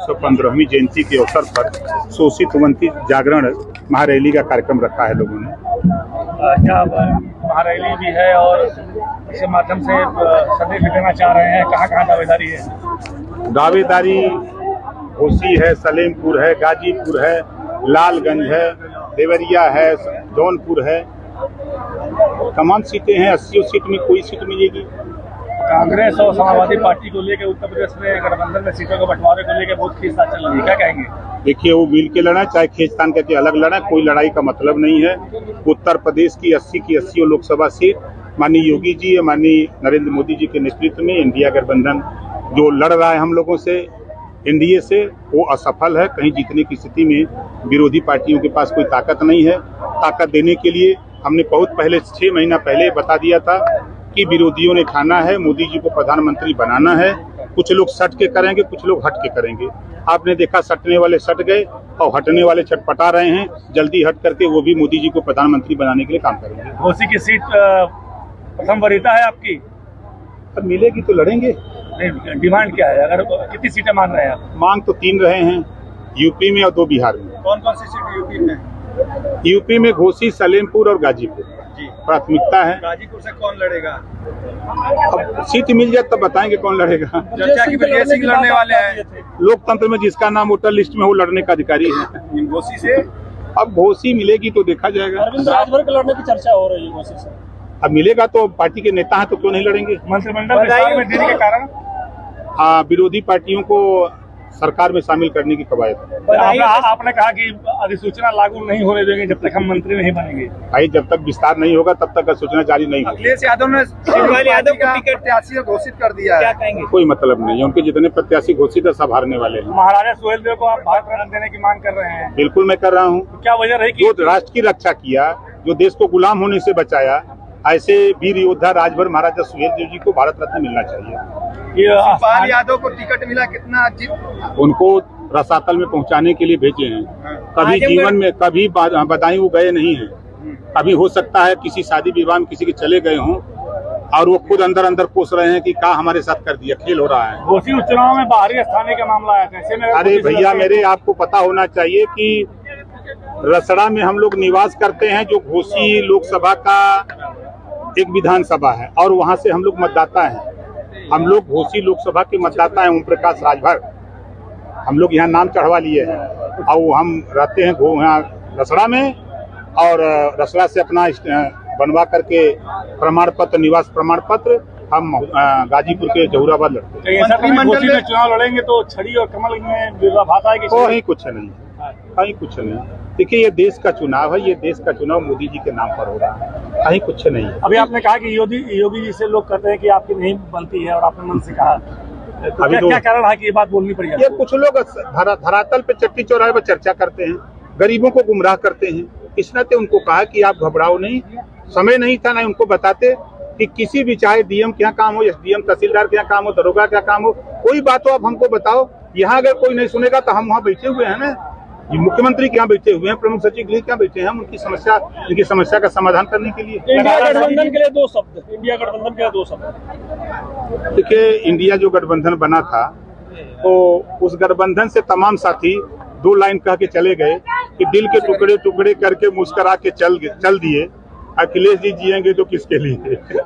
115वीं जयंती के अवसर पर शोषित वंचित जागरण महारैली का कार्यक्रम रखा है लोगों ने। क्या महारैली भी है और इसके माध्यम से संदेश देना चाह रहे हैं? कहाँ कहाँ दावेदारी है? दावेदारी घोसी है, सलेमपुर है, गाजीपुर है, लालगंज है, देवरिया है, जौनपुर है, तमाम सीटें हैं। 80 सीट में कोई सीट मिलेगी। कांग्रेस और समाजवादी पार्टी को लेकर उत्तर प्रदेश में गठबंधन में सीटों के बंटवारे को लेकर बहुत खींचतान चल रही है, क्या कहेंगे? देखिए, वो मिल के लड़ा चाहे खींचतान करके अलग लड़ा, कोई लड़ाई का मतलब नहीं है। उत्तर प्रदेश की 80 लोकसभा सीट माननीय योगी जी या माननीय नरेंद्र मोदी जी के नेतृत्व में इंडिया गठबंधन जो लड़ रहा है हम लोगों से, एनडीए से, वो असफल है। कहीं जीतने की स्थिति में विरोधी पार्टियों के पास कोई ताकत नहीं है। ताकत देने के लिए हमने बहुत पहले 6 महीना पहले बता दिया था कि विरोधियों ने ठाना है मोदी जी को प्रधानमंत्री बनाना है। कुछ लोग सट के करेंगे, कुछ लोग हट के करेंगे। आपने देखा, सटने वाले सट गए और हटने वाले छटपटा रहे हैं। जल्दी हट करके वो भी मोदी जी को प्रधानमंत्री बनाने के लिए काम करेंगे। घोसी की सीट प्रथम वरीयता है आपकी? अब मिलेगी तो लड़ेंगे। डिमांड क्या है? अगर कितनी सीटें मांग रहे हैं आप? मांग तो 3 रहे हैं, यूपी में और 2 बिहार में। कौन कौन सी सीट यूपी में? यूपी में घोसी, सलेमपुर और गाजीपुर प्राथमिकता है। गाजीपुर से कौन लड़ेगा? अब सीट मिल जाए तब बताएंगे कौन लड़ेगा। चर्चा की वजह से लड़ने वाले हैं। लोकतंत्र में जिसका नाम वोटर लिस्ट में वो लड़ने का अधिकारी है। घोसी से अब घोसी मिलेगी तो देखा जाएगा। अरविंद राजभर के लड़ने की चर्चा हो रही है घोसी से। अब मिलेगा तो पार्टी के नेता हैं तो क्यों नहीं लड़ेंगे। मंत्रिमंडल विस्तार में देरी के कारण विरोधी पार्टियों को सरकार में शामिल करने की कवायद है। आपने कहा कि अधिसूचना लागू नहीं होने देंगे जब तक हम मंत्री नहीं बनेंगे। भाई, जब तक विस्तार नहीं होगा तब तक सूचना जारी नहीं होगी। अखिलेश यादव ने शिवलाल यादव को टिकट प्रत्याशी घोषित कर दिया है, क्या कहेंगे? कोई मतलब नहीं है, उनके जितने प्रत्याशी घोषित है सब हारने वाले हैं। महाराजा सुहेलदेव को आप भारत रत्न देने की मांग कर रहे हैं? बिल्कुल मैं कर रहा हूँ। क्या वजह रही कि जो राष्ट्र की रक्षा किया, जो देश को गुलाम होने से बचाया, ऐसे वीर योद्धा राजभर महाराजा सुहेलदेव जी को भारत रत्न मिलना चाहिए। शिवपाल यादव को टिकट मिला, कितना उनको रसातल में पहुंचाने के लिए भेजे हैं। कभी जीवन में कभी बदायूं गए नहीं हैं। कभी हो सकता है किसी शादी विवाह में किसी के चले गए हों और वो खुद अंदर अंदर कोस रहे हैं कि क्या हमारे साथ कर दिया, खेल हो रहा है। घोसी उपचुनाव में बाहरी स्थानीय का मामला आया था, ऐसे में अरे भैया मेरे, आपको पता होना चाहिए कि रसड़ा में हम लोग निवास करते हैं, जो घोसी लोकसभा का एक विधानसभा है और वहां से हम लोग मतदाता हैं। हम लोग घोसी लोकसभा के मतदाता हैं। ओम प्रकाश राजभर हम लोग यहाँ नाम चढ़वा लिए हैं और हम रहते हैं यहाँ रसड़ा में, और रसड़ा से अपना बनवा करके प्रमाण पत्र, निवास प्रमाण पत्र हम गाजीपुर के जहूराबाद लड़ते हैं। मंत्रिमंडल में चुनाव लड़ेंगे तो छड़ी और कमल में विरोधाभास आएगी? कहीं कुछ नहीं, कहीं कुछ नहीं। देखिए, ये देश का चुनाव है, ये देश का चुनाव मोदी जी के नाम पर हो रहा है, कहीं कुछ नहीं है। अभी आपने कहा कि योगी जी से लोग कहते हैं कि आपकी नहीं बनती है और आपने मन से कहा, तो क्या कारण है कि ये बात बोलनी पड़ी? ये कुछ लोग धरातल पे चट्टी चौराहे पर चर्चा करते हैं, गरीबों को गुमराह करते हैं। इस नाते उनको कहा कि आप घबराओ नहीं। समय नहीं था ना उनको बताते कि किसी भी, चाहे डीएम के यहाँ काम हो, एसडीएम तहसीलदार के यहाँ काम हो, दरोगा का काम हो, कोई बात हो आप हमको बताओ। यहाँ अगर कोई नहीं सुनेगा तो हम वहाँ बैठे हुए हैं ना, मुख्यमंत्री के यहाँ बैठे हुए हैं, प्रमुख सचिव गृह के यहाँ बैठे हैं, हम उनकी समस्या का समाधान करने के लिए। इंडिया गठबंधन के लिए 2 शब्द, इंडिया गठबंधन के लिए 2 शब्द। देखिए, इंडिया जो गठबंधन बना था तो उस गठबंधन से तमाम साथी 2 लाइन कह के चले गए कि दिल के टुकड़े टुकड़े करके मुस्कुरा के चल दिए। अखिलेश जी जिएंगे तो किसके लिए?